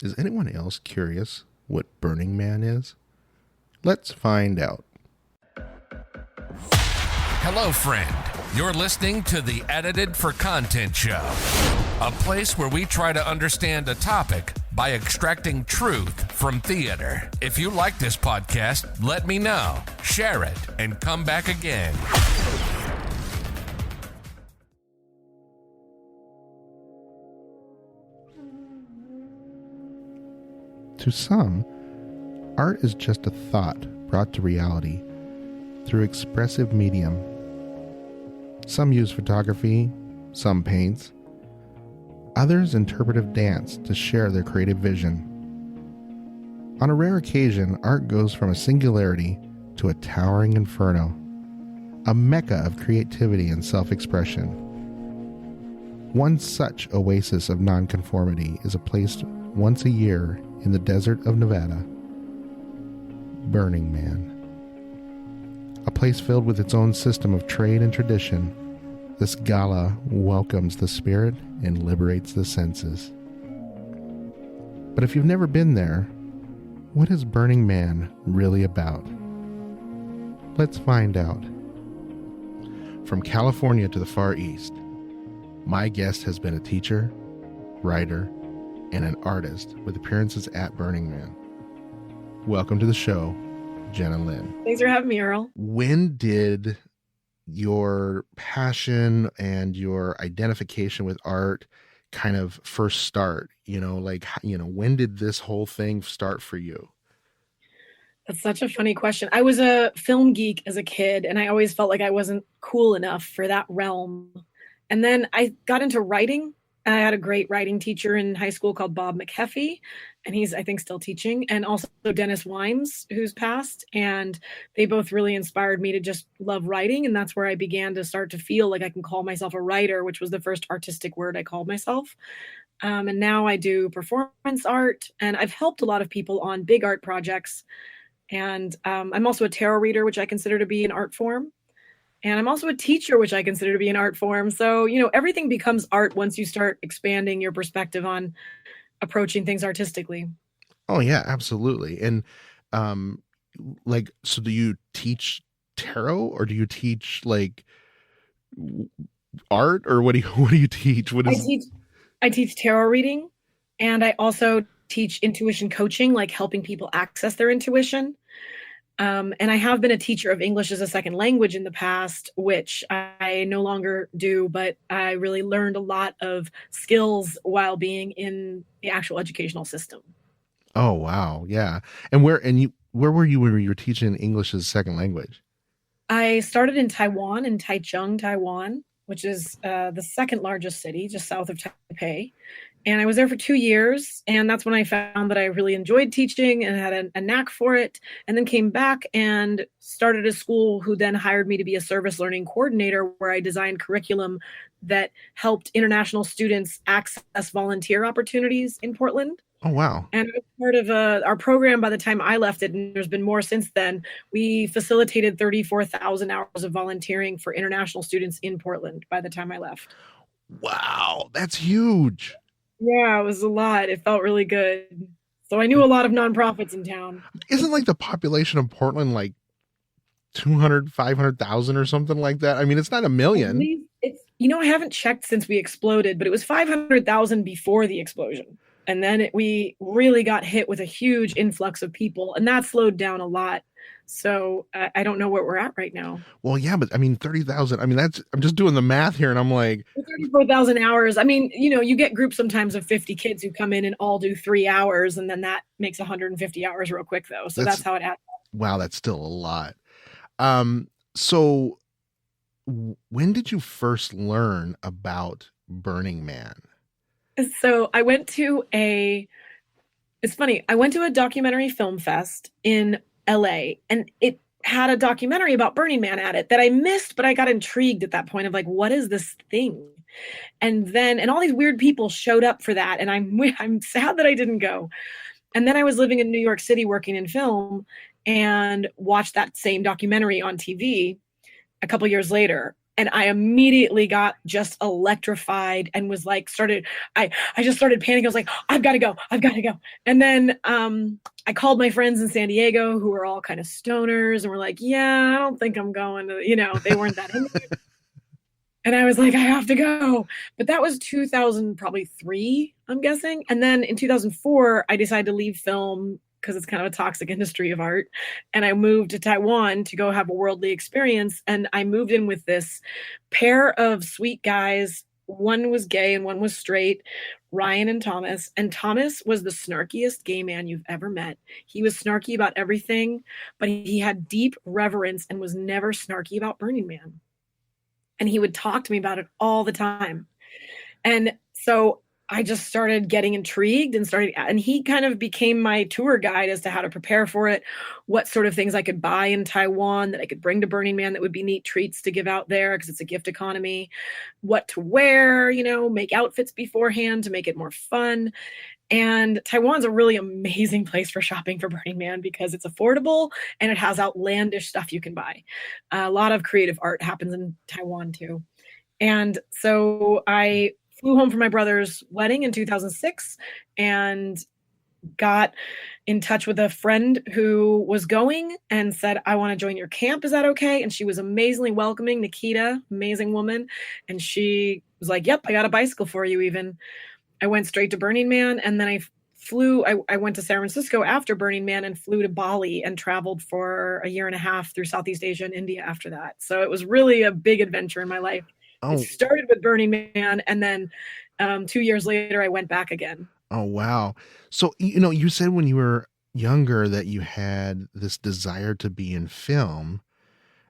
Is anyone else curious what Burning Man is? Let's find out. Hello, friend. You're listening to the Edited for Content Show, a place where we try to understand a topic by extracting truth from theater. If you like this podcast, let me know, share it, and come back again. To some, art is just a thought brought to reality through expressive medium. Some use photography, some paints, others interpretive dance to share their creative vision. On a rare occasion, art goes from a singularity to a towering inferno, a mecca of creativity and self-expression. One such oasis of nonconformity is placed once a year in the desert of Nevada, Burning Man. A place filled with its own system of trade and tradition, this gala welcomes the spirit and liberates the senses. But if you've never been there, what is Burning Man really about? Let's find out. From California to the Far East, my guest has been a teacher, writer, and an artist with appearances at Burning Man. Welcome to the show, Jenna Lynne. Thanks for having me, Earl. When did your passion and your identification with art kind of first start? When did this whole thing start for you? That's such a funny question. I was a film geek as a kid, and I always felt like I wasn't cool enough for that realm. And then I got into writing. I had a great writing teacher in high school called Bob McHeffy, and he's, I think, still teaching, and also Dennis Wimes, who's passed. And they both really inspired me to just love writing. And that's where I began to start to feel like I can call myself a writer, which was the first artistic word I called myself. And now I do performance art, and I've helped a lot of people on big art projects. And I'm also a tarot reader, which I consider to be an art form. And I'm also a teacher, which I consider to be an art form. So, everything becomes art once you start expanding your perspective on approaching things artistically. Oh, yeah, absolutely. And so do you teach tarot, or do you teach art, or what do you teach? I teach tarot reading, and I also teach intuition coaching, like helping people access their intuition. And I have been a teacher of English as a second language in the past, which I no longer do, but I really learned a lot of skills while being in the actual educational system. Oh, wow. Yeah. And where were you when you were teaching English as a second language? I started in Taiwan, in Taichung, Taiwan, which is the second largest city just south of Taipei. And I was there for 2 years, and that's when I found that I really enjoyed teaching and had a knack for it, and then came back and started a school who then hired me to be a service learning coordinator, where I designed curriculum that helped international students access volunteer opportunities in Portland. Oh, wow. And I was part of our program by the time I left it, and there's been more since then. We facilitated 34,000 hours of volunteering for international students in Portland by the time I left. Wow, that's huge. Yeah, it was a lot. It felt really good. So I knew a lot of nonprofits in town. Isn't the population of Portland 200, 500,000 or something like that? I mean, it's not a million. It's I haven't checked since we exploded, but it was 500,000 before the explosion. And then we really got hit with a huge influx of people, and that slowed down a lot. So I don't know where we're at right now. Well, yeah, but I mean, 30,000. I mean, I'm just doing the math here, and I'm like 34,000 hours. I mean, you get groups sometimes of 50 kids who come in and all do 3 hours, and then that makes 150 hours real quick, though. So that's how it adds up. Wow, that's still a lot. So when did you first learn about Burning Man? So I went to it's funny, I went to a documentary film fest in LA, and it had a documentary about Burning Man at it that I missed, but I got intrigued at that point of what is this thing? And all these weird people showed up for that. And I'm sad that I didn't go. And then I was living in New York City working in film and watched that same documentary on TV a couple years later. And I immediately got just electrified and was like, I just started panicking. I was like, I've got to go. I've got to go. And then I called my friends in San Diego who were all kind of stoners and were like, yeah, I don't think I'm going to, they weren't that into it. And I was like, I have to go. But that was 2000, probably 3, I'm guessing. And then in 2004, I decided to leave film because it's kind of a toxic industry of art. And I moved to Taiwan to go have a worldly experience. And I moved in with this pair of sweet guys. One was gay and one was straight, Ryan and Thomas. And Thomas was the snarkiest gay man you've ever met. He was snarky about everything, but he had deep reverence and was never snarky about Burning Man. And he would talk to me about it all the time. And so I just started getting intrigued and he kind of became my tour guide as to how to prepare for it, what sort of things I could buy in Taiwan that I could bring to Burning Man that would be neat treats to give out there because it's a gift economy, what to wear, make outfits beforehand to make it more fun. And Taiwan's a really amazing place for shopping for Burning Man because it's affordable and it has outlandish stuff you can buy. A lot of creative art happens in Taiwan too. And so I flew home from my brother's wedding in 2006 and got in touch with a friend who was going and said, I want to join your camp. Is that okay? And she was amazingly welcoming, Nikita, amazing woman. And she was like, yep, I got a bicycle for you even. I went straight to Burning Man. And then I went to San Francisco after Burning Man and flew to Bali and traveled for a year and a half through Southeast Asia and India after that. So it was really a big adventure in my life. Oh. It started with Burning Man, and then 2 years later, I went back again. Oh, wow. So, you said when you were younger that you had this desire to be in film,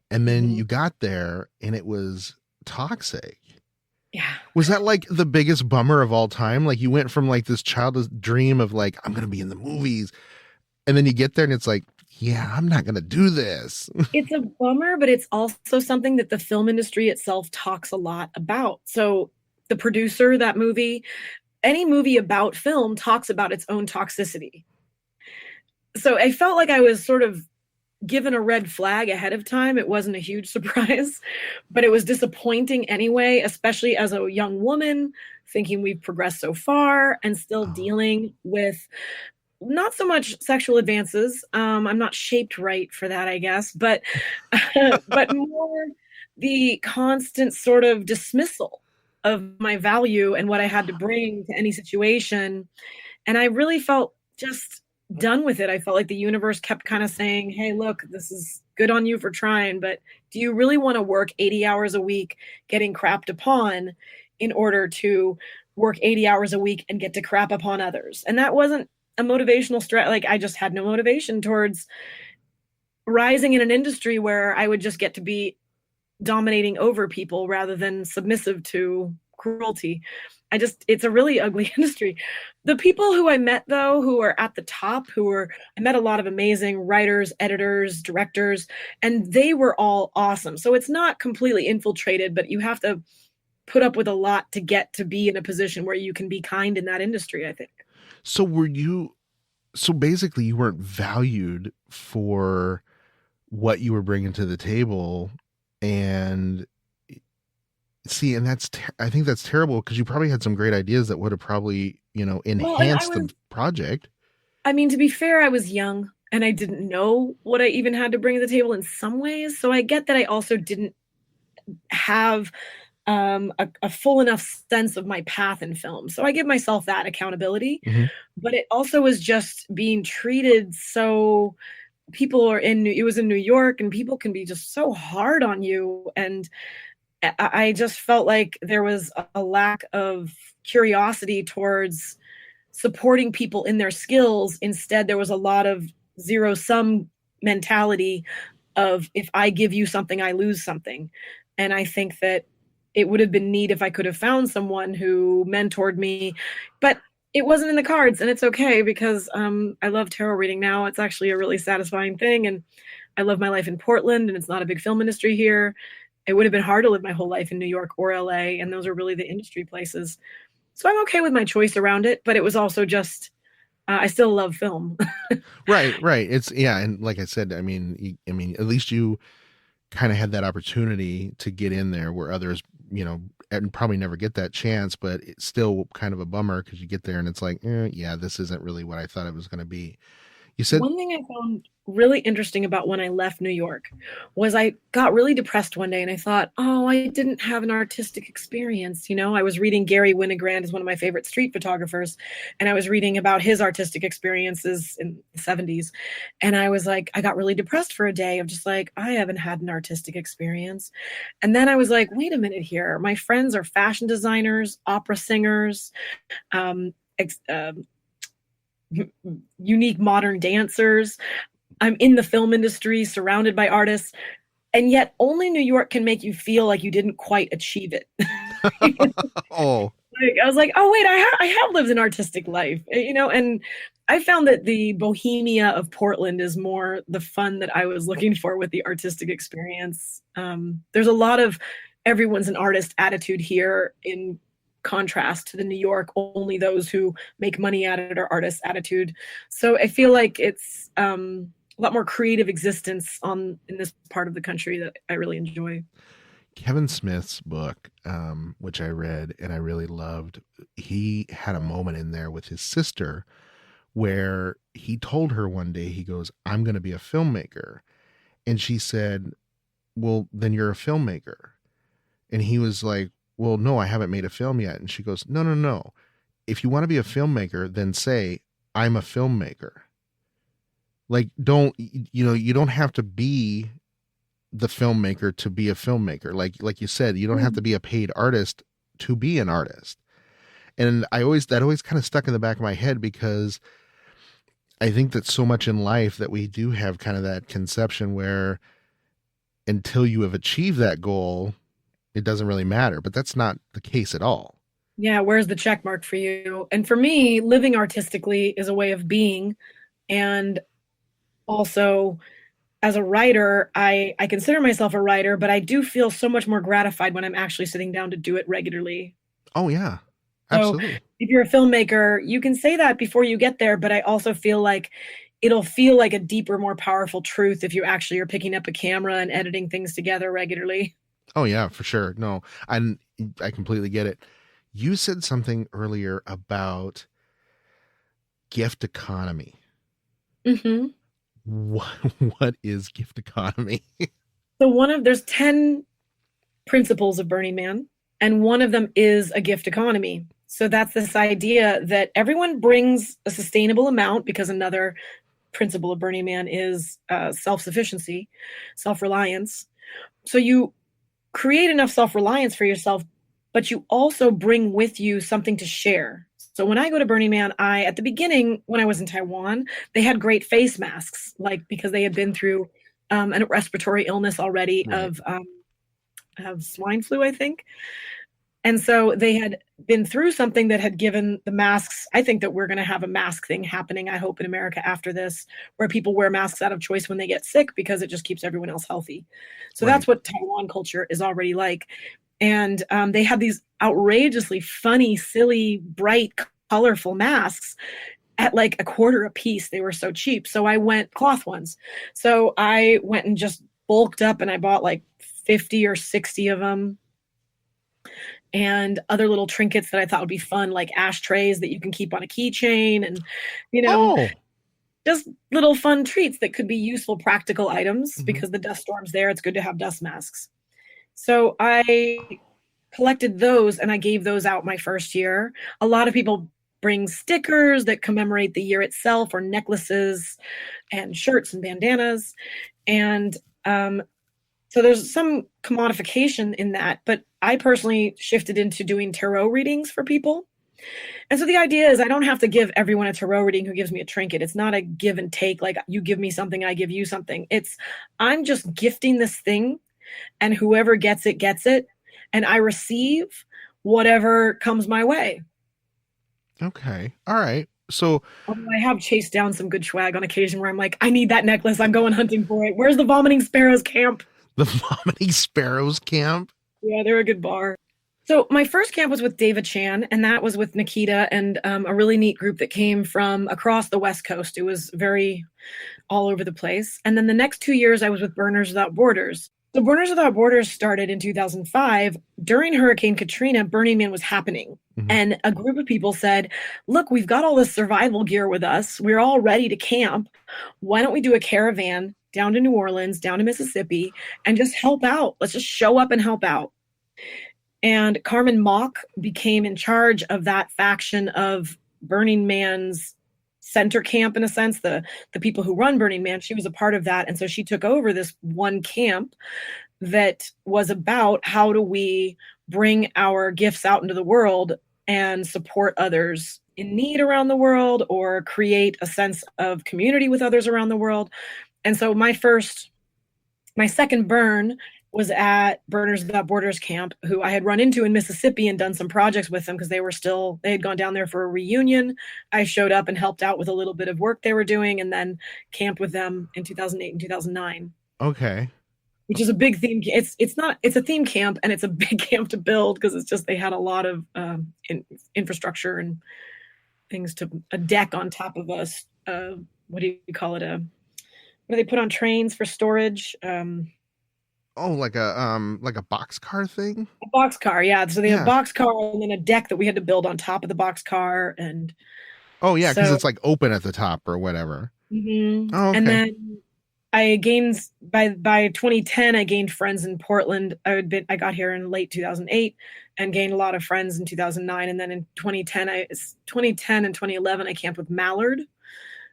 and then you got there and it was toxic. Yeah. Was that like the biggest bummer of all time? Like you went from like this childhood dream of like, I'm going to be in the movies, and then you get there and it's like, yeah, I'm not going to do this. It's a bummer, but it's also something that the film industry itself talks a lot about. So the producer of that movie, any movie about film talks about its own toxicity. So I felt like I was sort of given a red flag ahead of time. It wasn't a huge surprise, but it was disappointing anyway, especially as a young woman thinking we've progressed so far and still dealing with not so much sexual advances. I'm not shaped right for that, I guess, but more the constant sort of dismissal of my value and what I had to bring to any situation. And I really felt just done with it. I felt like the universe kept kind of saying, hey, look, this is good on you for trying, but do you really want to work 80 hours a week getting crapped upon in order to work 80 hours a week and get to crap upon others? And that wasn't a motivational stress. Like I just had no motivation towards rising in an industry where I would just get to be dominating over people rather than submissive to cruelty. It's a really ugly industry. The people who I met though, who are at the top, I met a lot of amazing writers, editors, directors, and they were all awesome. So it's not completely infiltrated, but you have to put up with a lot to get to be in a position where you can be kind in that industry, I think. So basically you weren't valued for what you were bringing to the table, and I think that's terrible because you probably had some great ideas that would have probably, enhanced the project. I mean, to be fair, I was young and I didn't know what I even had to bring to the table in some ways. So I get that I also didn't have a full enough sense of my path in film. So I give myself that accountability, but it also was just being treated so it was in New York and people can be just so hard on you. And I just felt like there was a lack of curiosity towards supporting people in their skills. Instead, there was a lot of zero-sum mentality of if I give you something, I lose something. And I think that it would have been neat if I could have found someone who mentored me, but it wasn't in the cards, and it's okay because I love tarot reading now. It's actually a really satisfying thing, and I love my life in Portland, and it's not a big film industry here. It would have been hard to live my whole life in New York or LA, and those are really the industry places. So I'm okay with my choice around it, but it was also just, I still love film. Right. It's, yeah. And like I said, I mean, at least you kind of had that opportunity to get in there where others, and probably never get that chance, but it's still kind of a bummer because you get there and it's like, yeah, this isn't really what I thought it was going to be. You said, One thing I found really interesting about when I left New York was I got really depressed one day and I thought, oh, I didn't have an artistic experience. I was reading Gary Winogrand is one of my favorite street photographers. And I was reading about his artistic experiences in the 70s. And I was like, I got really depressed for a day of just like, I haven't had an artistic experience. And then I was like, wait a minute here. My friends are fashion designers, opera singers, unique modern dancers. I'm in the film industry, surrounded by artists, and yet only New York can make you feel like you didn't quite achieve it. oh, I was like, oh wait, I have lived an artistic life, and I found that the bohemia of Portland is more the fun that I was looking for with the artistic experience. There's a lot of everyone's an artist attitude here in contrast to the New York, only those who make money at it are artists attitude. So I feel like it's a lot more creative existence in this part of the country that I really enjoy. Kevin Smith's book, which I read and I really loved, he had a moment in there with his sister where he told her one day, he goes, I'm going to be a filmmaker. And she said, well, then you're a filmmaker. And he was like, well, no, I haven't made a film yet. And she goes, no. If you want to be a filmmaker, then say, I'm a filmmaker. Like, you don't have to be the filmmaker to be a filmmaker. Like you said, you don't have to be a paid artist to be an artist. And that always kind of stuck in the back of my head because I think that so much in life that we do have kind of that conception where until you have achieved that goal, it doesn't really matter, but that's not the case at all. Yeah. Where's the check mark for you? And for me, living artistically is a way of being. And also as a writer, I consider myself a writer, but I do feel so much more gratified when I'm actually sitting down to do it regularly. Oh yeah, absolutely. So if you're a filmmaker, you can say that before you get there, but I also feel like it'll feel like a deeper, more powerful truth if you actually are picking up a camera and editing things together regularly. Oh yeah, for sure. No, I completely get it. You said something earlier about gift economy. Mm-hmm. What is gift economy? So there's 10 principles of Burning Man, and one of them is a gift economy. So that's this idea that everyone brings a sustainable amount, because another principle of Burning Man is self-sufficiency, self-reliance. So you create enough self-reliance for yourself, but you also bring with you something to share. So when I go to Burning Man, at the beginning, when I was in Taiwan, they had great face masks, because they had been through a respiratory illness already, right, of swine flu, I think. And so they had been through something that had given the masks. I think that we're going to have a mask thing happening, I hope, in America after this, where people wear masks out of choice when they get sick because it just keeps everyone else healthy. So right, that's what Taiwan culture is already like. And they had these outrageously funny, silly, bright, colorful masks at like $0.25 a piece. They were so cheap. So I went cloth ones. So I went and just bulked up and I bought like 50 or 60 of them. And other little trinkets that I thought would be fun, like ashtrays that you can keep on a keychain and, just little fun treats that could be useful, practical items, because the dust storm's there. It's good to have dust masks. So I collected those and I gave those out my first year. A lot of people bring stickers that commemorate the year itself, or necklaces and shirts and bandanas. And so there's some commodification in that, but I personally shifted into doing tarot readings for people. And so the idea is I don't have to give everyone a tarot reading who gives me a trinket. It's not a give and take, like you give me something, I give you something. I'm just gifting this thing, and whoever gets it, and I receive whatever comes my way. Okay. All right. So I have chased down some good swag on occasion where I'm like, I need that necklace. I'm going hunting for it. Where's the Vomiting Sparrows camp? The Vomiting Sparrows camp? Yeah, they're a good bar. So my first camp was with David Chan, and that was with Nikita and a really neat group that came from across the West Coast. It was very all over the place. And then the next 2 years I was with Burners Without Borders. So Borders Without Borders started in 2005. During Hurricane Katrina, Burning Man was happening. Mhm. And a group of people said, look, we've got all this survival gear with us. We're all ready to camp. Why don't we do a caravan down to New Orleans, down to Mississippi, and just help out? Let's just show up and help out. And Carmen Mock became in charge of that faction of Burning Man's center camp, in a sense, the people who run Burning Man. She was a part of that. And so she took over this one camp that was about how do we bring our gifts out into the world and support others in need around the world, or create a sense of community with others around the world. And so my second burn was at Burners Without Borders camp, who I had run into in Mississippi and done some projects with them because they had gone down there for a reunion. I showed up and helped out with a little bit of work they were doing, and then camped with them in 2008 and 2009. Okay. Which is a big theme. It's a theme camp, and it's a big camp to build because it's just, they had a lot of infrastructure and things, to a deck on top of us. What do you call it? What do they put on trains for storage? Like a boxcar thing? A boxcar, yeah. So they have a boxcar and then a deck that we had to build on top of the boxcar. And oh yeah, because it's like open at the top or whatever. Mm-hmm. Oh, okay. And then I gained by 2010, I gained friends in Portland. I got here in late 2008 and gained a lot of friends in 2009. And then in 2010 and 2011, I camped with Mallard,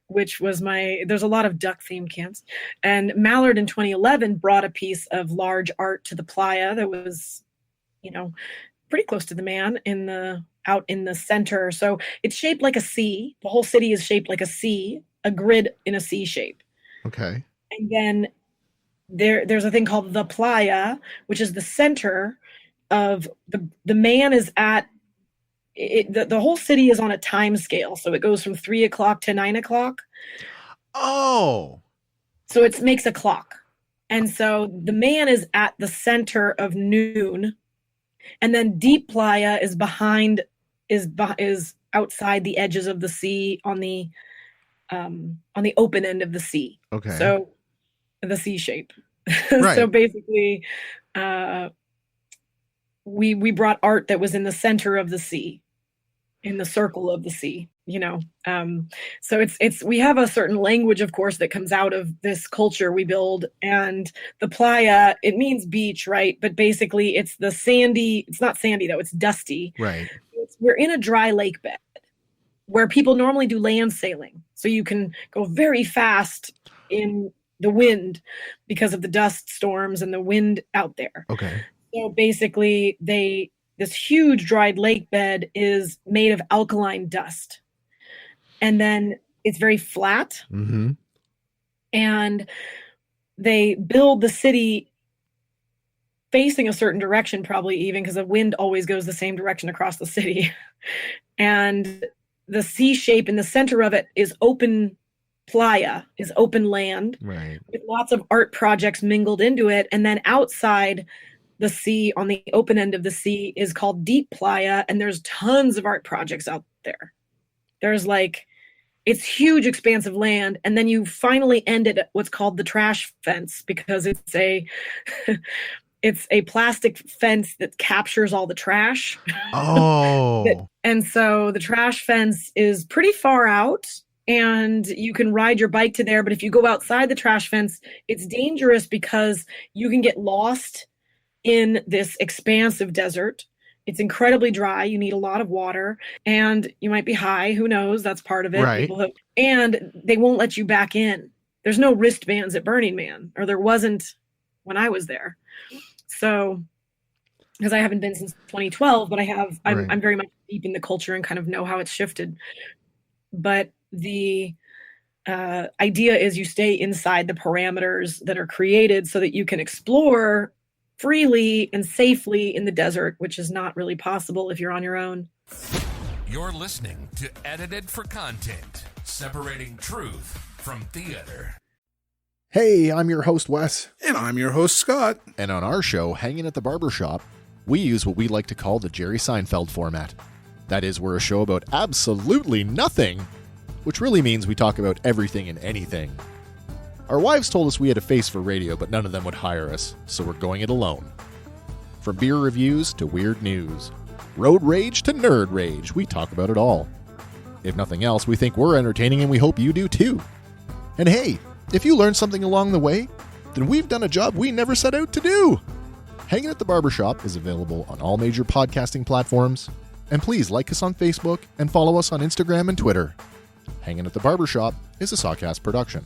which was there's a lot of duck themed camps. And Mallard in 2011 brought a piece of large art to the playa that was, pretty close to the man out in the center. So it's shaped like a C. The whole city is shaped like a C, a grid in a C shape. Okay. And then there's a thing called the playa, which is the center of the man is at the whole city is on a time scale. So it goes from 3 o'clock to 9 o'clock. Oh. So it makes a clock. And so the man is at the center of noon. And then deep playa is outside the edges of the sea on the open end of the sea. Okay. So the C shape. Right. So basically, we brought art that was in the center of the sea, in the circle of the sea, so we have a certain language, of course, that comes out of this culture we build. And the playa, it means beach, right? But basically it's it's not sandy though, it's dusty. Right. We're in a dry lake bed where people normally do land sailing. So you can go very fast in the wind because of the dust storms and the wind out there. Okay. So basically, this huge dried lake bed is made of alkaline dust. And then it's very flat. Mm-hmm. And they build the city facing a certain direction, probably even because the wind always goes the same direction across the city. And the C shape in the center of it is open playa, is open land. Right. With lots of art projects mingled into it. And then outside the sea, on the open end of the sea, is called deep playa, and there's tons of art projects out there. There's it's huge expanse of land, and then you finally end at what's called the trash fence, because it's a plastic fence that captures all the trash. Oh. And so the trash fence is pretty far out, and you can ride your bike to there, but if you go outside the trash fence, it's dangerous because you can get lost in this expansive desert. It's incredibly dry. You need a lot of water, and you might be high. Who knows? That's part of it. Right. And they won't let you back in. There's no wristbands at Burning Man, or there wasn't when I was there. So, because I haven't been since 2012, but I'm very much deep in the culture and kind of know how it's shifted. But the idea is you stay inside the parameters that are created so that you can explore freely and safely in the desert, which is not really possible if you're on your own. You're listening to Edited for Content, separating truth from theater. Hey, I'm your host, Wes. And I'm your host, Scott. And on our show, Hanging at the Barbershop, we use what we like to call the Jerry Seinfeld format. That is, we're a show about absolutely nothing, which really means we talk about everything and anything. Our wives told us we had a face for radio, but none of them would hire us, so we're going it alone. From beer reviews to weird news, road rage to nerd rage, we talk about it all. If nothing else, we think we're entertaining and we hope you do too. And hey, if you learned something along the way, then we've done a job we never set out to do. Hanging at the Barbershop is available on all major podcasting platforms. And please like us on Facebook and follow us on Instagram and Twitter. Hanging at the Barbershop is a Sawcast production.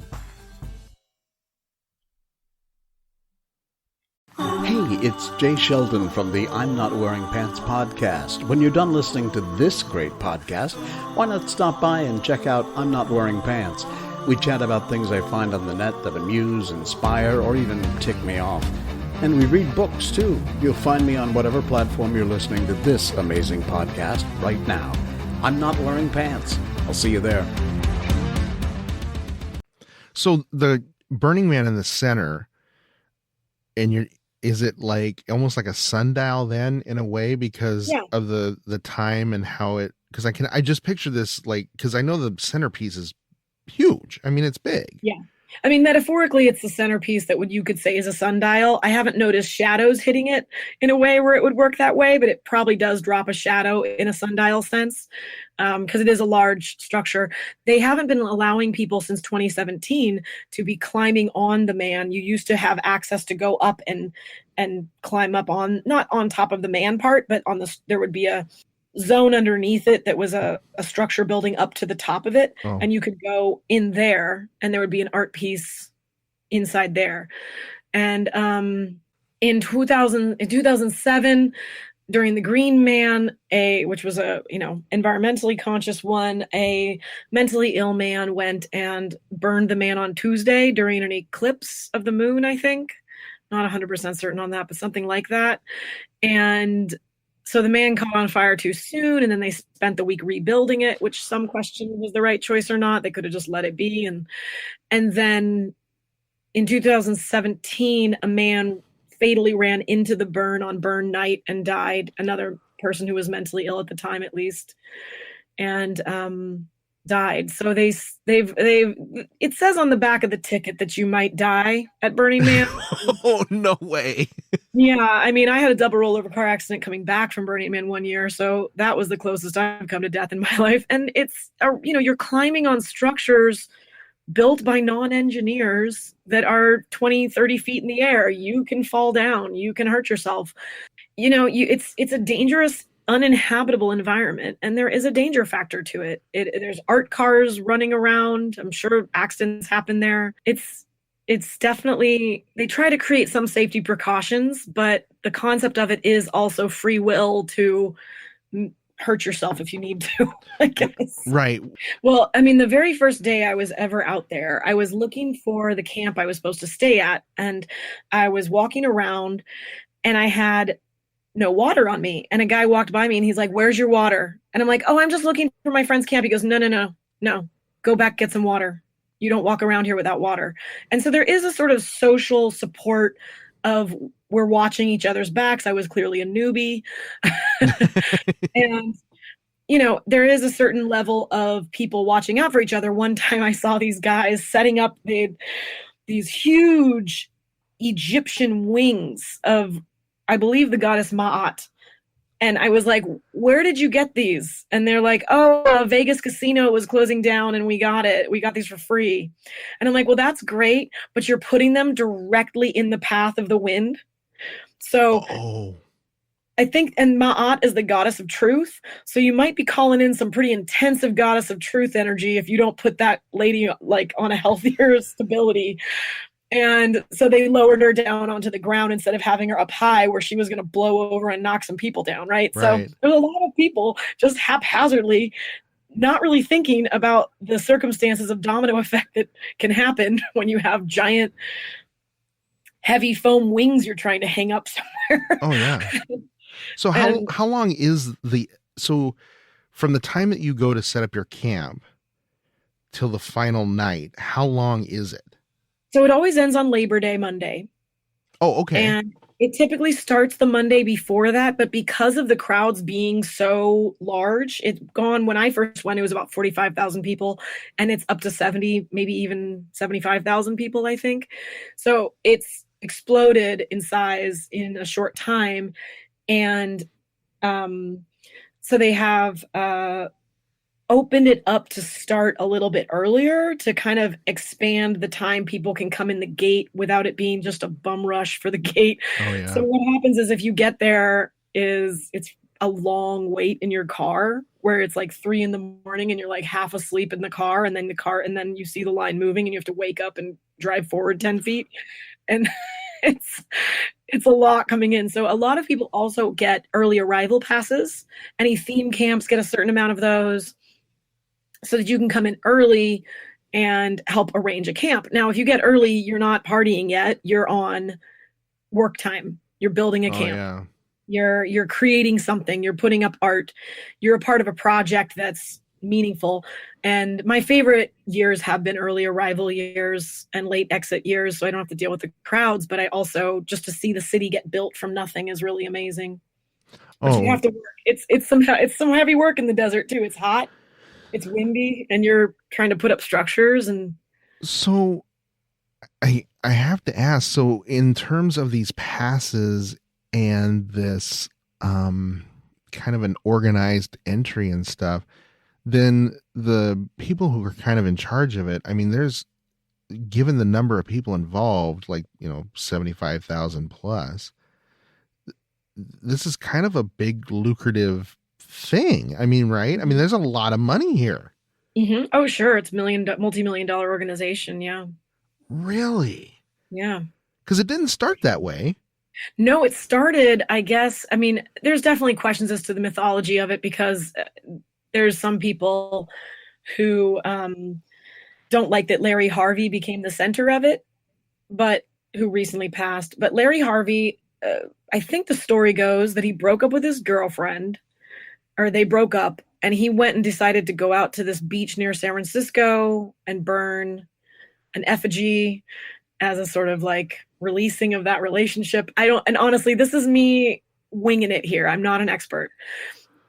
Hey, it's Jay Sheldon from the I'm Not Wearing Pants podcast. When you're done listening to this great podcast, why not stop by and check out I'm Not Wearing Pants? We chat about things I find on the net that amuse, inspire, or even tick me off. And we read books, too. You'll find me on whatever platform you're listening to this amazing podcast right now. I'm Not Wearing Pants. I'll see you there. So the Burning Man in the center, and is it like almost like a sundial then in a way because of the time and how it, because I just picture this like, because I know the centerpiece is huge. I mean, it's big. Yeah. I mean, metaphorically, it's the centerpiece that you could say is a sundial. I haven't noticed shadows hitting it in a way where it would work that way, but it probably does drop a shadow in a sundial sense because it is a large structure. They haven't been allowing people since 2017 to be climbing on the man. You used to have access to go up and climb up on, not on top of the man part, but there would be a zone underneath it that was a structure building up to the top of it. Oh. And you could go in there and there would be an art piece inside there. And in 2007, during the Green Man, which was a environmentally conscious one, a mentally ill man went and burned the man on Tuesday during an eclipse of the moon, I think. Not 100% certain on that, but something like that. And so the man caught on fire too soon, and then they spent the week rebuilding it, which some question was the right choice or not. They could have just let it be. And then in 2017, a man fatally ran into the burn on burn night and died. Another person who was mentally ill at the time, at least, and died. So they've it says on the back of the ticket that you might die at Burning Man. Oh, no way. Yeah, I mean, I had a double rollover car accident coming back from Burning Man one year, so that was the closest I've come to death in my life. And it's, you're climbing on structures built by non-engineers that are 20, 30 feet in the air. You can fall down. You can hurt yourself. It's a dangerous, uninhabitable environment, and there is a danger factor to it. There's art cars running around. I'm sure accidents happen there. It's definitely, they try to create some safety precautions, but the concept of it is also free will to hurt yourself if you need to, I guess. Right. Well, I mean, the very first day I was ever out there, I was looking for the camp I was supposed to stay at, and I was walking around and I had no water on me. And a guy walked by me and he's like, "Where's your water?" And I'm like, "Oh, I'm just looking for my friend's camp." He goes, No, go back, get some water. You don't walk around here without water. And so there is a sort of social support of we're watching each other's backs. I was clearly a newbie. And, there is a certain level of people watching out for each other. One time I saw these guys setting up these huge Egyptian wings of, I believe, the goddess Ma'at. And I was like, "Where did you get these?" And they're like, "Oh, Vegas casino was closing down and we got it. We got these for free." And I'm like, "Well, that's great, but you're putting them directly in the path of the wind." So I think, and Ma'at is the goddess of truth. So you might be calling in some pretty intensive goddess of truth energy if you don't put that lady like on a healthier stability. And so they lowered her down onto the ground instead of having her up high where she was going to blow over and knock some people down, right? So there's a lot of people just haphazardly not really thinking about the circumstances of domino effect that can happen when you have giant heavy foam wings you're trying to hang up somewhere. Oh, yeah. So how long is so from the time that you go to set up your camp till the final night, how long is it? So it always ends on Labor Day, Monday. Oh, okay. And It typically starts the Monday before that, but because of the crowds being so large, it's gone. When I first went, it was about 45,000 people, and it's up to 70, maybe even 75,000 people, I think. So it's exploded in size in a short time. And so they have opened it up to start a little bit earlier to kind of expand the time people can come in the gate without it being just a bum rush for the gate. Oh, yeah. So what happens is if you get there it's a long wait in your car where it's like 3 a.m. and you're like half asleep in the car, and then you see the line moving and you have to wake up and drive forward 10 feet. And it's a lot coming in. So a lot of people also get early arrival passes. Any theme camps get a certain amount of those, so that you can come in early and help arrange a camp. Now, if you get early, you're not partying yet. You're on work time. You're building a camp. Yeah. You're creating something. You're putting up art. You're a part of a project that's meaningful. And my favorite years have been early arrival years and late exit years, so I don't have to deal with the crowds. But I also, just to see the city get built from nothing is really amazing. But you have to work. It's some heavy work in the desert too. It's hot. It's windy, and you're trying to put up structures. And so I have to ask, so in terms of these passes and this kind of an organized entry and stuff, then the people who are kind of in charge of it, I mean, given the number of people involved, like, 75,000 plus, this is kind of a big lucrative thing. I mean, right? I mean, there's a lot of money here. Mm-hmm. Oh, sure. It's multi-million-dollar organization. Yeah. Really? Yeah. Because it didn't start that way. No, it started, I guess. I mean, there's definitely questions as to the mythology of it, because there's some people who don't like that Larry Harvey became the center of it, but who recently passed. But Larry Harvey, I think the story goes that he broke up with his girlfriend, or they broke up, and he went and decided to go out to this beach near San Francisco and burn an effigy as a sort of like releasing of that relationship. And honestly, this is me winging it here. I'm not an expert.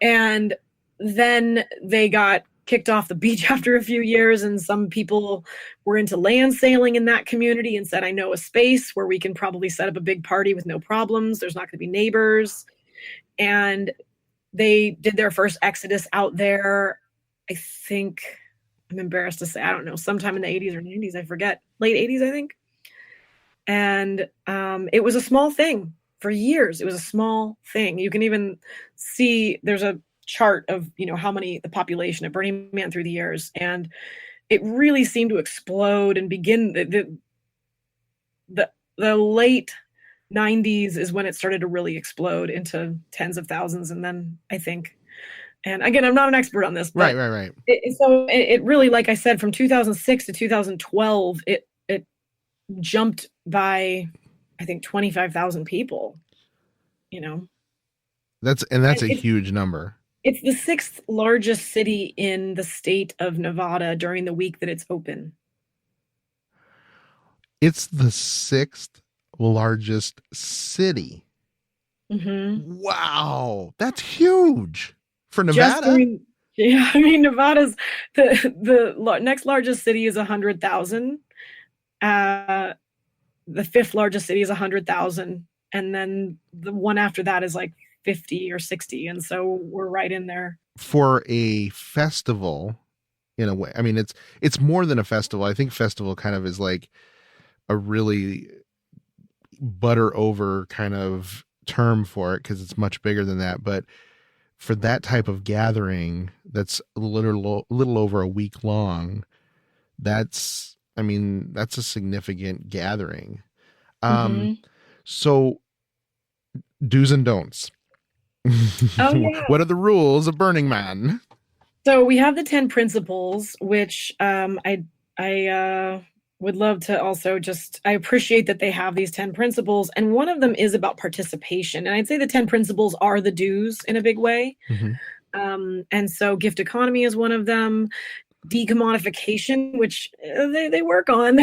And then they got kicked off the beach after a few years, and some people were into land sailing in that community and said, I know a space where we can probably set up a big party with no problems. There's not going to be neighbors. And they did their first exodus out there, I think, I'm embarrassed to say, I don't know, sometime in the 80s or 90s, I forget, late 80s, I think. And it was a small thing for years. It was a small thing. You can even see there's a chart of, how many, the population of Burning Man through the years. And it really seemed to explode and begin the late 90s is when it started to really explode into tens of thousands. And then I think, and again, I'm not an expert on this, but right. It really, like I said, from 2006 to 2012, it jumped by, I think, 25,000 people, That's a huge number. It's the 6th largest city in the state of Nevada during the week that it's open. It's the 6th largest city. Mm-hmm. Wow, that's huge for Nevada. Nevada's the next largest city is 100,000. The 5th largest city is 100,000, and then the one after that is like 50 or 60, and so we're right in there. For a festival, in a way, I mean, it's more than a festival. I think festival kind of is like a really butter over kind of term for it, because it's much bigger than that. But for that type of gathering that's a little over a week long, that's a significant gathering. So do's and don'ts. Oh, yeah. What are the rules of Burning Man? So we have the 10 principles, which I would love to also I appreciate that they have these 10 principles. And one of them is about participation. And I'd say the 10 principles are the do's in a big way. Mm-hmm. And so gift economy is one of them. decommodification, which they work on.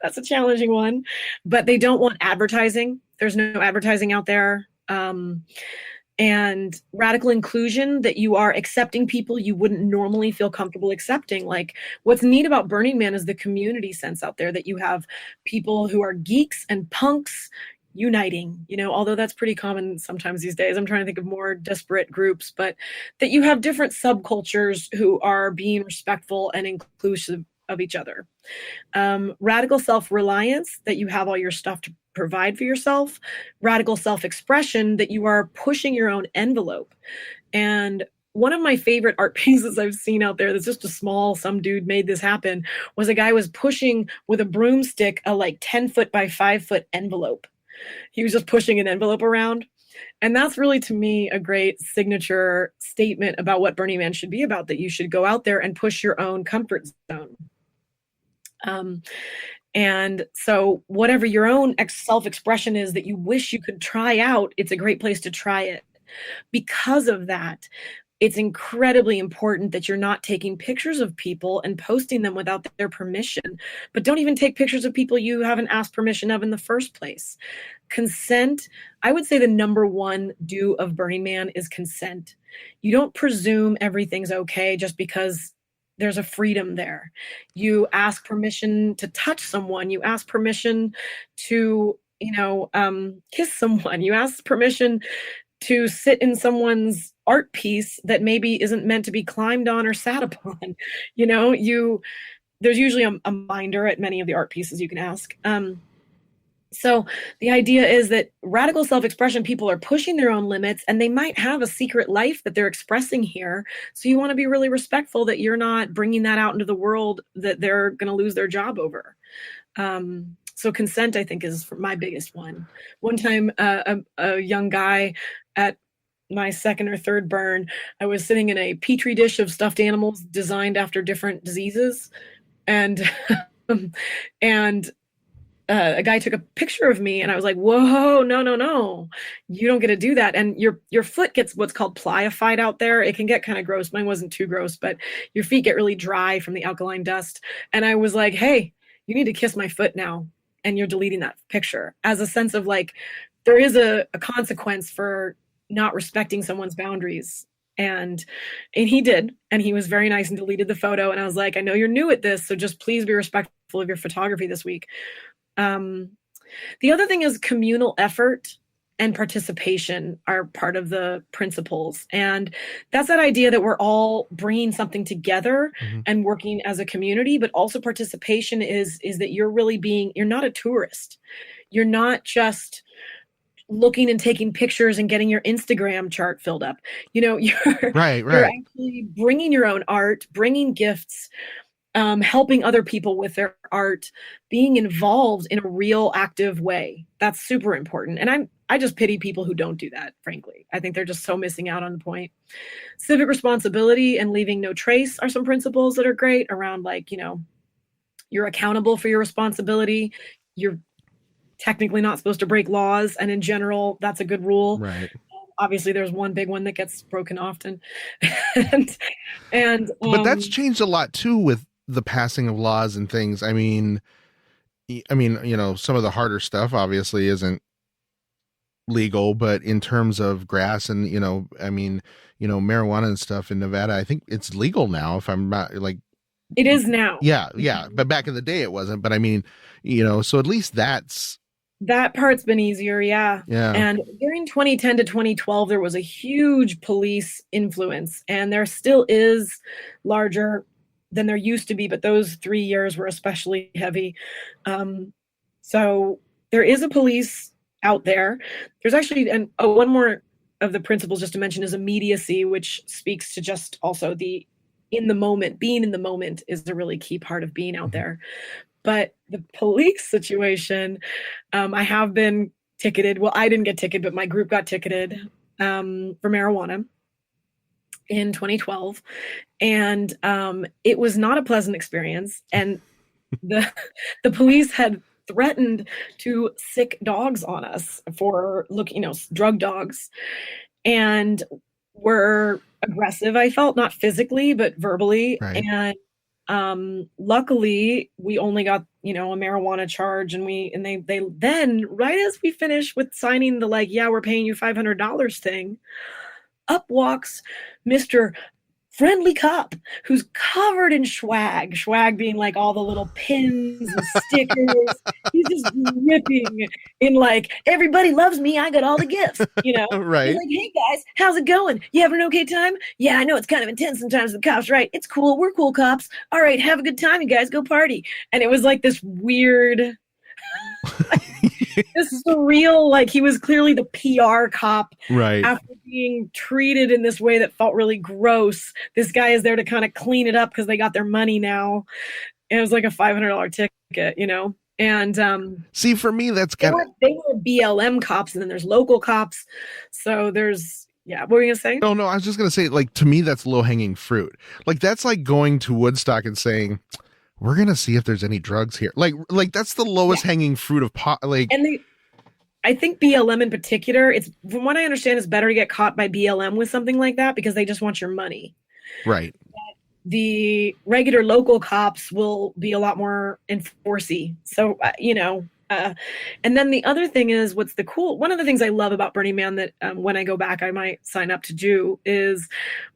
That's a challenging one, but they don't want advertising. There's no advertising out there. And radical inclusion, that you are accepting people you wouldn't normally feel comfortable accepting. Like, what's neat about Burning Man is the community sense out there, that you have people who are geeks and punks uniting, although that's pretty common sometimes these days. I'm trying to think of more disparate groups, but that you have different subcultures who are being respectful and inclusive of each other. Radical self-reliance, that you have all your stuff to provide for yourself. Radical self-expression, that you are pushing your own envelope. And one of my favorite art pieces I've seen out there, that's just some dude made this happen, was a guy was pushing with a broomstick a like 10-foot by 5-foot envelope. He was just pushing an envelope around. And that's really, to me, a great signature statement about what Burning Man should be about, that you should go out there and push your own comfort zone. And so whatever your own self-expression is that you wish you could try out, it's a great place to try it. Because of that, it's incredibly important that you're not taking pictures of people and posting them without their permission. But don't even take pictures of people you haven't asked permission of in the first place. Consent, I would say the number one do of Burning Man is consent. You don't presume everything's okay just because there's a freedom there. You ask permission to touch someone. You ask permission to, kiss someone. You ask permission to sit in someone's art piece that maybe isn't meant to be climbed on or sat upon. There's usually a minder at many of the art pieces you can ask. So the idea is that radical self-expression, people are pushing their own limits, and they might have a secret life that they're expressing here. So you want to be really respectful that you're not bringing that out into the world that they're going to lose their job over. So consent, I think, is my biggest one. One time, a young guy at my second or third burn, I was sitting in a petri dish of stuffed animals designed after different diseases. And a guy took a picture of me, and I was like, whoa, no, you don't get to do that. And your foot gets what's called pliified out there. It can get kind of gross. Mine wasn't too gross, but your feet get really dry from the alkaline dust. And I was like, hey, you need to kiss my foot now. And you're deleting that picture, as a sense of like, there is a consequence for not respecting someone's boundaries. And he did, and he was very nice and deleted the photo. And I was like, I know you're new at this, so just please be respectful of your photography this week. The other thing is communal effort and participation are part of the principles. And that's that idea that we're all bringing something together and working as a community, but also participation is that you're not a tourist. You're not just looking and taking pictures and getting your Instagram chart filled up. You're you're actually bringing your own art, bringing gifts, helping other people with their art, being involved in a real active way. That's super important. And I just pity people who don't do that, frankly. I think they're just so missing out on the point. Civic responsibility and leaving no trace are some principles that are great around, like, you're accountable for your responsibility. You're technically not supposed to break laws. And in general, that's a good rule. Right. Obviously, there's one big one that gets broken often. But that's changed a lot too with the passing of laws and things. I mean, some of the harder stuff obviously isn't legal, but in terms of grass and, marijuana and stuff in Nevada, I think it's legal now, if I'm not like. It is now. Yeah. But back in the day it wasn't, but I mean, so at least that part's been easier. Yeah. And during 2010 to 2012, there was a huge police influence, and there still is, larger than there used to be, but those 3 years were especially heavy. So there is a police out there. There's actually, and one more of the principles just to mention is immediacy, which speaks to just also being in the moment is a really key part of being out there. But the police situation, I have been ticketed. Well, I didn't get ticketed, but my group got ticketed for marijuana in 2012. And it was not a pleasant experience. And the police had threatened to sick dogs on us for drug dogs. And were aggressive, I felt, not physically, but verbally. Right. And luckily we only got, a marijuana charge, and they then, right as we finished with signing the, like, yeah, we're paying you $500 thing, up walks Mr. Friendly Cop, who's covered in swag being like all the little pins and stickers. He's just ripping in, like, everybody loves me, I got all the gifts, Right. He's like, hey guys, how's it going? You having an okay time? Yeah, I know it's kind of intense sometimes with the cops, right? It's cool, we're cool cops. All right, have a good time, you guys, go party. And it was like this weird this surreal, like, he was clearly the PR cop. Right. After being treated in this way that felt really gross, this guy is there to kind of clean it up because they got their money now. And it was like a $500 ticket, And see, for me, that's kind of, they were BLM cops, and then there's local cops. So there's, yeah. What were you gonna say? no, I was just gonna say, like, to me, that's low hanging fruit. Like, that's like going to Woodstock and saying, we're gonna see if there's any drugs here. Like that's the lowest hanging fruit of And I think BLM in particular, it's, from what I understand, it's better to get caught by BLM with something like that because they just want your money. Right. The regular local cops will be a lot more enforcey. So, and then the other thing is, one of the things I love about Burning Man that when I go back, I might sign up to do is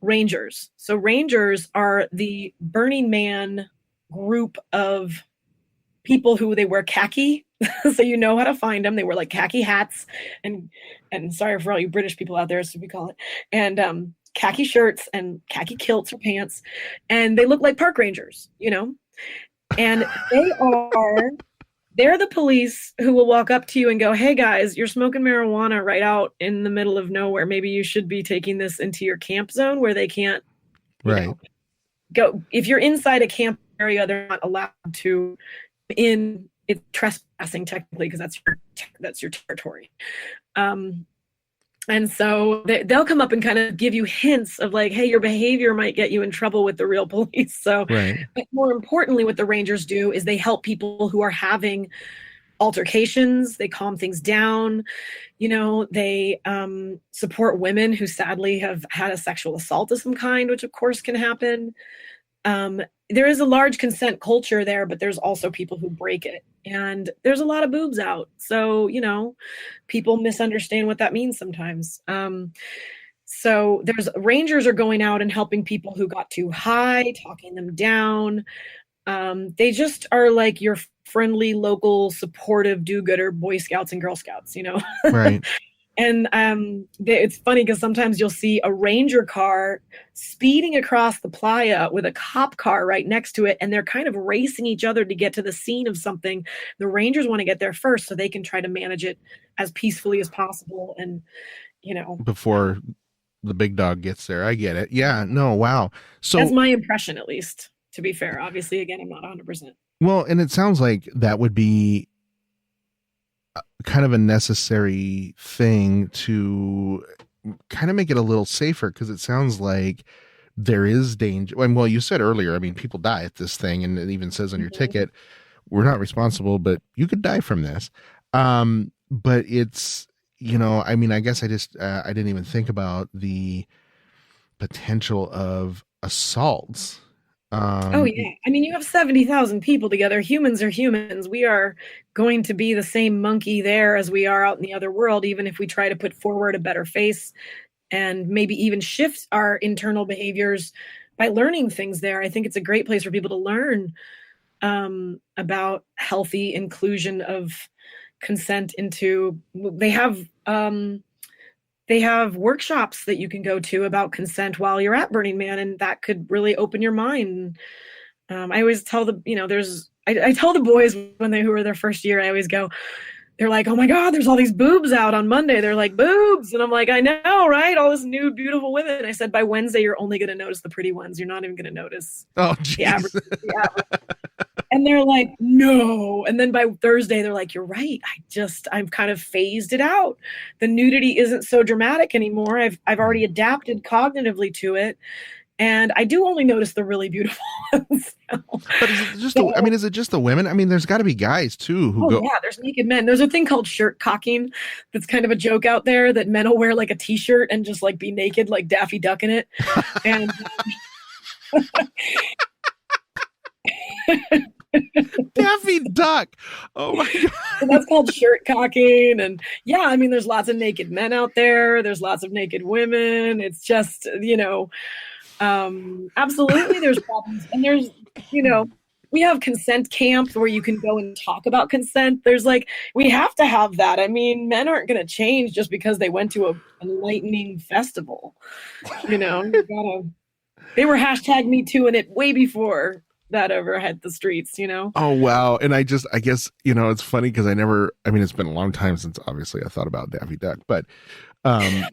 Rangers. So Rangers are the Burning Man group of people who they wear khaki. So you know how to find them. They wear like khaki hats and sorry for all you British people out there, so we call it, and khaki shirts and khaki kilts or pants, and they look like park rangers, and they're the police who will walk up to you and go, hey guys, you're smoking marijuana right out in the middle of nowhere. Maybe you should be taking this into your camp zone where they can't go. If you're inside a camp area, they're not allowed to it's trespassing technically because that's your territory. And so they'll come up and kind of give you hints of like, hey, your behavior might get you in trouble with the real police. So, But more importantly, what the Rangers do is they help people who are having altercations. They calm things down. They support women who sadly have had a sexual assault of some kind, which of course can happen. There is a large consent culture there, but there's also people who break it. And there's a lot of boobs out. So, people misunderstand what that means sometimes. So Rangers are going out and helping people who got too high, talking them down. They just are like your friendly, local, supportive do-gooder Boy Scouts and Girl Scouts, Right. And it's funny because sometimes you'll see a Ranger car speeding across the playa with a cop car right next to it, and they're kind of racing each other to get to the scene of something. The Rangers want to get there first so they can try to manage it as peacefully as possible, and before the big dog gets there. I get it. Yeah. No. Wow. So that's my impression, at least. To be fair, obviously, again, I'm not 100%. Well, and it sounds like that would be kind of a necessary thing to kind of make it a little safer, because it sounds like there is danger. And well, you said earlier, I mean, people die at this thing, and it even says on your ticket, we're not responsible, but you could die from this. But it's, I mean, I guess I didn't even think about the potential of assaults. Oh yeah. I mean, you have 70,000 people together. Humans are humans. We are going to be the same monkey there as we are out in the other world, even if we try to put forward a better face and maybe even shift our internal behaviors by learning things there. I think it's a great place for people to learn about healthy inclusion of consent into, they have workshops that you can go to about consent while you're at Burning Man, and that could really open your mind. I always tell I tell the boys who are their first year, I always go, they're like, oh my God, there's all these boobs out on Monday. They're like, boobs. And I'm like, I know, right? All this nude, beautiful women. I said, by Wednesday, you're only going to notice the pretty ones. You're not even going to notice the average. And they're like, no. And then by Thursday, they're like, you're right. I've kind of phased it out. The nudity isn't so dramatic anymore. I've already adapted cognitively to it. And I do only notice the really beautiful ones now. But is it just is it just the women? I mean, there's got to be guys too who go. Yeah, there's naked men. There's a thing called shirt cocking that's kind of a joke out there that men will wear like a t-shirt and just like be naked like Daffy Duck in it. And Daffy Duck. Oh my God. So that's called shirt cocking. And yeah, I mean, there's lots of naked men out there. There's lots of naked women. It's just, absolutely there's problems. And there's, we have consent camps where you can go and talk about consent. There's we have to have that. I mean, men aren't going to change just because they went to a enlightening festival. They were #MeToo in it way before that ever hit the streets, Oh, wow. And I guess, it's funny because it's been a long time since obviously I thought about Daffy Duck, but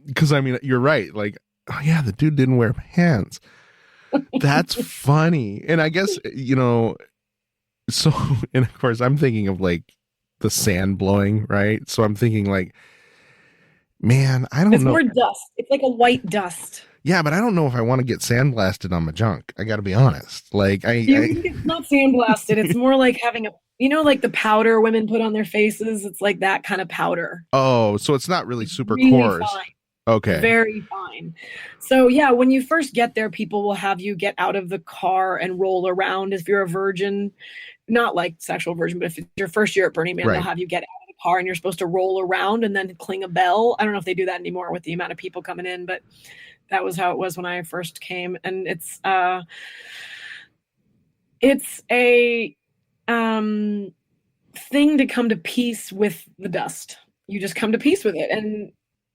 because you're right. Oh yeah, the dude didn't wear pants. That's funny. And I guess, so, and of course I'm thinking of the sand blowing, right? So I'm thinking man, I don't know. It's more dust. It's like a white dust. Yeah, but I don't know if I want to get sandblasted on my junk. I got to be honest. It's not sandblasted. It's more like having the powder women put on their faces. It's like that kind of powder. Oh, so it's not really super really coarse. Fine. Okay. Very fine. So yeah, when you first get there, people will have you get out of the car and roll around if you're a virgin, not like sexual virgin, but if it's your first year at Burning Man, right. They'll have you get out of the car and you're supposed to roll around and then cling a bell. I don't know if they do that anymore with the amount of people coming in, but that was how it was when I first came. And it's a thing to come to peace with the dust. You just come to peace with it. And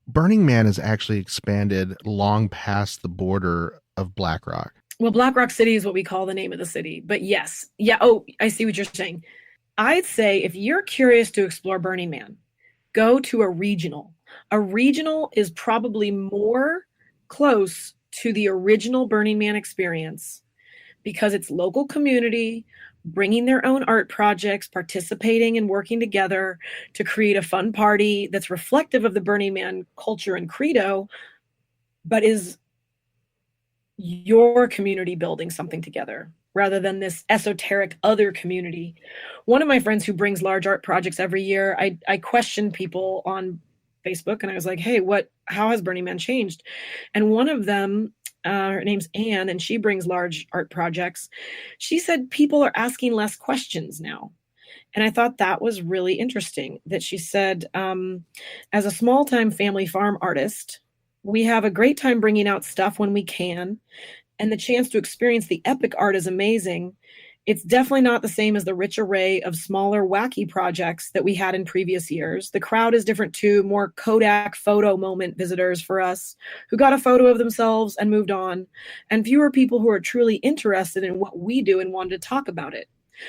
Burning Man has actually expanded long past the border of Black Rock. Well, Black Rock City is what we call the name of the city. But yes. Yeah. Oh, I see what you're saying. I'd say if you're curious to explore Burning Man, go to a regional. A regional is probably more close to the original Burning Man experience because it's local community, bringing their own art projects, participating and working together to create a fun party that's reflective of the Burning Man culture and credo, but is your community building something together rather than this esoteric other community. One of my friends who brings large art projects every year, I question people on Facebook and I was like, hey, how has Burning Man changed? And one of them, her name's Anne, and she brings large art projects. She said people are asking less questions now. And I thought that was really interesting that she said, as a small-time family farm artist, we have a great time bringing out stuff when we can. And the chance to experience the epic art is amazing. It's definitely not the same as the rich array of smaller, wacky projects that we had in previous years. The crowd is different too, more Kodak photo moment visitors for us who got a photo of themselves and moved on, and fewer people who are truly interested in what we do and wanted to talk about it.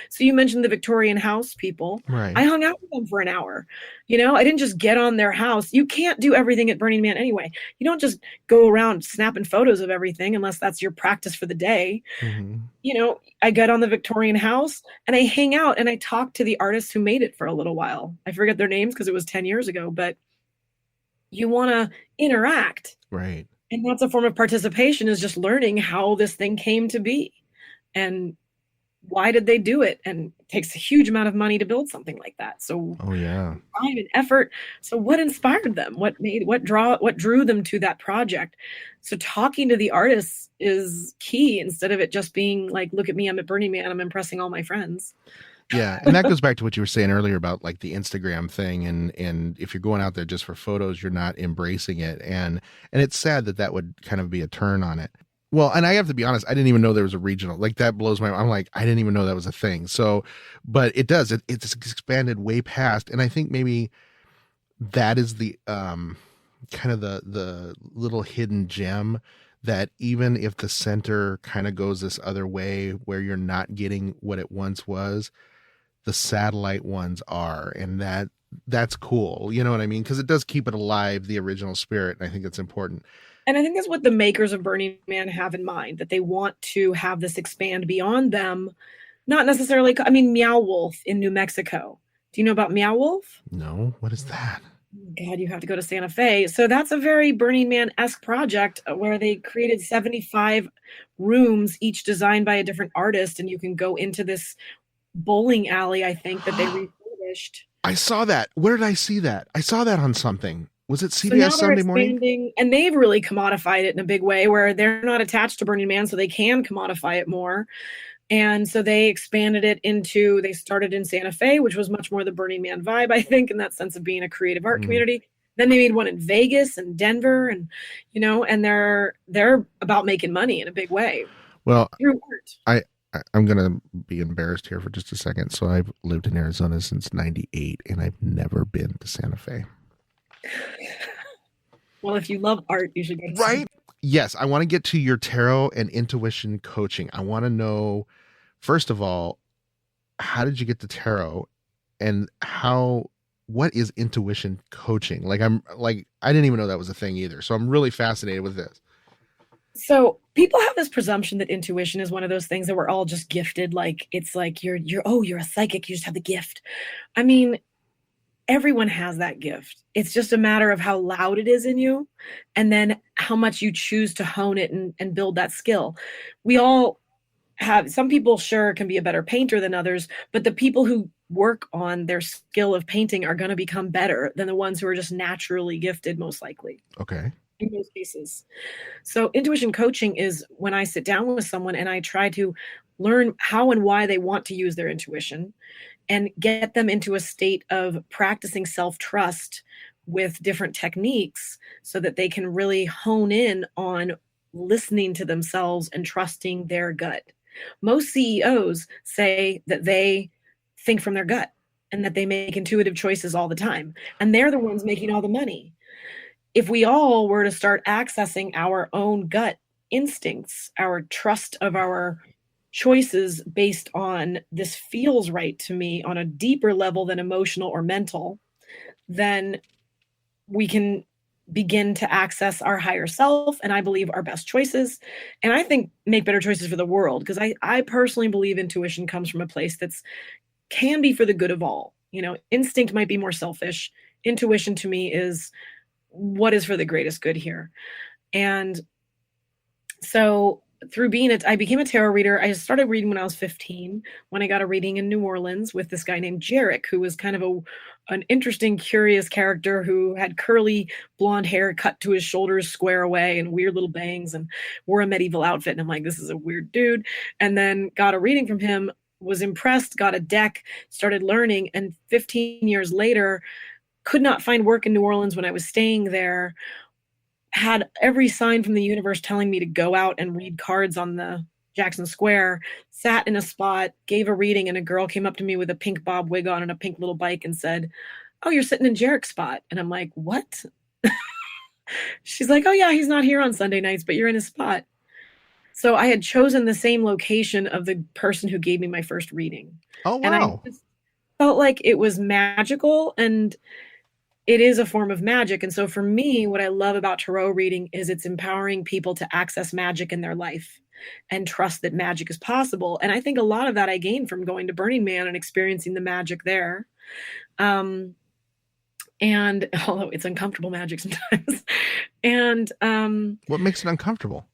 So you mentioned the Victorian house people. Right. I hung out with them for an hour. I didn't just get on their house. You can't do everything at Burning Man anyway. You don't just go around snapping photos of everything unless that's your practice for the day. Mm-hmm. I get on the Victorian house and I hang out and I talk to the artists who made it for a little while. I forget their names because it was 10 years ago, but you want to interact. Right. And that's a form of participation, is just learning how this thing came to be. And why did they do it? And it takes a huge amount of money to build something like that. So oh yeah, time and effort. So what inspired them? What drew them to that project? So talking to the artists is key instead of it just being like, look at me, I'm at Burning Man, I'm impressing all my friends. Yeah. And that goes back to what you were saying earlier about the Instagram thing. And if you're going out there just for photos, you're not embracing it. And it's sad that would kind of be a turn on it. Well, and I have to be honest, I didn't even know there was a regional. That blows my mind. I'm like, I didn't even know that was a thing. So, but it does. It's expanded way past. And I think maybe that is the kind of the little hidden gem that even if the center kind of goes this other way where you're not getting what it once was, the satellite ones are. And that's cool. You know what I mean? Because it does keep it alive, the original spirit. And I think it's important. And I think that's what the makers of Burning Man have in mind, that they want to have this expand beyond them. Not necessarily, Meow Wolf in New Mexico. Do you know about Meow Wolf? No, what is that? God, you have to go to Santa Fe. So that's a very Burning Man-esque project where they created 75 rooms, each designed by a different artist, and you can go into this bowling alley, I think, that they refurbished. I saw that. Where did I see that? I saw that on something. Was it So now CBS they're Sunday Morning? expanding, and they've really commodified it in a big way where they're not attached to Burning Man, so they can commodify it more. And so they expanded it into, they started in Santa Fe, which was much more the Burning Man vibe, I think, in that sense of being a creative art community. Then they made one in Vegas and Denver, and and they're about making money in a big way. Well, through art. I'm gonna be embarrassed here for just a second. So I've lived in Arizona since '98, and I've never been to Santa Fe. Well, if you love art, you should go to Right? Yes, I want to get to your tarot and intuition coaching. I want to know, first of all, how did you get to tarot, and what is intuition coaching? I didn't even know that was a thing either. So I'm really fascinated with this. So people have this presumption that intuition is one of those things that we're all just gifted. Like it's like you're a psychic, you just have the gift. I mean, everyone has that gift. It's just a matter of how loud it is in you and then how much you choose to hone it and build that skill. We all have, some people sure can be a better painter than others, but the people who work on their skill of painting are going to become better than the ones who are just naturally gifted, most likely. Okay. In most cases. So intuition coaching is when I sit down with someone and I try to learn how and why they want to use their intuition and get them into a state of practicing self-trust with different techniques so that they can really hone in on listening to themselves and trusting their gut. Most CEOs say that they think from their gut and that they make intuitive choices all the time. And they're the ones making all the money. If we all were to start accessing our own gut instincts, our trust of our choices based on this feels right to me on a deeper level than emotional or mental, then we can begin to access our higher self and I believe our best choices. And I think make better choices for the world because I personally believe intuition comes from a place that's can be for the good of all. Instinct might be more selfish. Intuition to me is what is for the greatest good here. And so through I became a tarot reader. I started reading when I was 15, when I got a reading in New Orleans with this guy named Jarek, who was kind of an interesting, curious character who had curly blonde hair cut to his shoulders square away and weird little bangs and wore a medieval outfit. And I'm like, this is a weird dude. And then got a reading from him, was impressed, got a deck, started learning. And 15 years later, could not find work in New Orleans when I was staying there, had every sign from the universe telling me to go out and read cards on the Jackson Square, sat in a spot, gave a reading, and a girl came up to me with a pink bob wig on and a pink little bike and said, "Oh, you're sitting in Jarek's spot." And I'm like, "What?" She's like, "Oh yeah, he's not here on Sunday nights, but you're in his spot." So I had chosen the same location of the person who gave me my first reading. Oh, wow. And I just felt like it was magical, and it is a form of magic. And so for me, what I love about tarot reading is it's empowering people to access magic in their life and trust that magic is possible. And I think a lot of that I gained from going to Burning Man and experiencing the magic there. And although it's uncomfortable magic sometimes. And what makes it uncomfortable?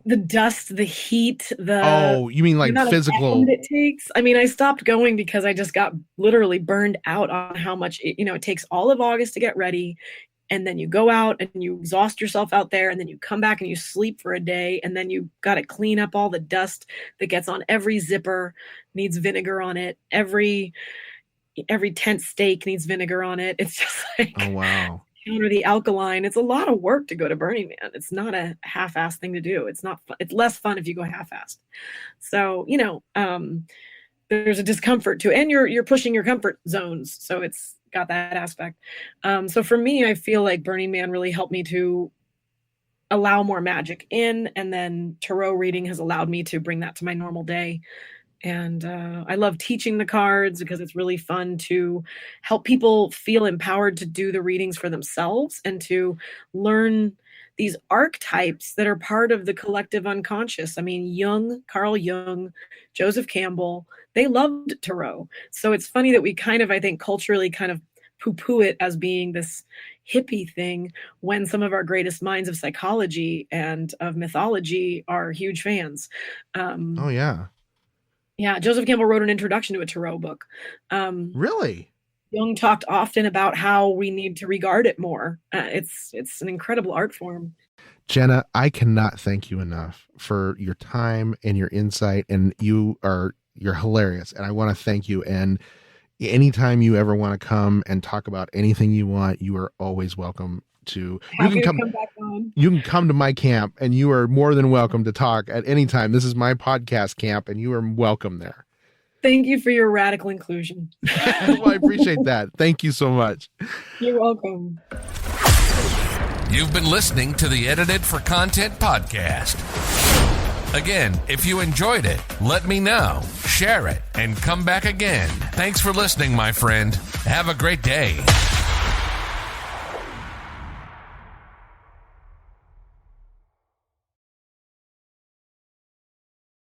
The dust, the heat, you mean like physical? It takes. I mean, I stopped going because I just got literally burned out on how much it takes all of August to get ready, and then you go out and you exhaust yourself out there, and then you come back and you sleep for a day, and then you got to clean up all the dust that gets on every zipper, needs vinegar on it. Every tent stake needs vinegar on it. It's just like, oh wow. Counter the alkaline. It's a lot of work to go to Burning Man. It's not a half-assed thing to do. It's not fun. It's less fun if you go half-assed. So, there's a discomfort to it, and you're pushing your comfort zones. So it's got that aspect. So for me, I feel like Burning Man really helped me to allow more magic in, and then tarot reading has allowed me to bring that to my normal day. And I love teaching the cards because it's really fun to help people feel empowered to do the readings for themselves and to learn these archetypes that are part of the collective unconscious. I mean, Carl Jung, Joseph Campbell, they loved tarot. So it's funny that we kind of, I think, culturally kind of poo-poo it as being this hippie thing when some of our greatest minds of psychology and of mythology are huge fans. Oh, yeah. Yeah, Joseph Campbell wrote an introduction to a tarot book. Really? Jung talked often about how we need to regard it more. It's an incredible art form. Jenna, I cannot thank you enough for your time and your insight, and you're hilarious, and I want to thank you. And anytime you ever want to come and talk about anything you want, you are always welcome to. Happy to come back on. You can come to my camp, and you are more than welcome to talk at any time. This is my podcast camp, and you are welcome there. Thank you for your radical inclusion. Well, I appreciate that. Thank you so much. You're welcome. You've been listening to the Edited for Content podcast. Again, if you enjoyed it, let me know, share it, and come back again. Thanks for listening, my friend. Have a great day.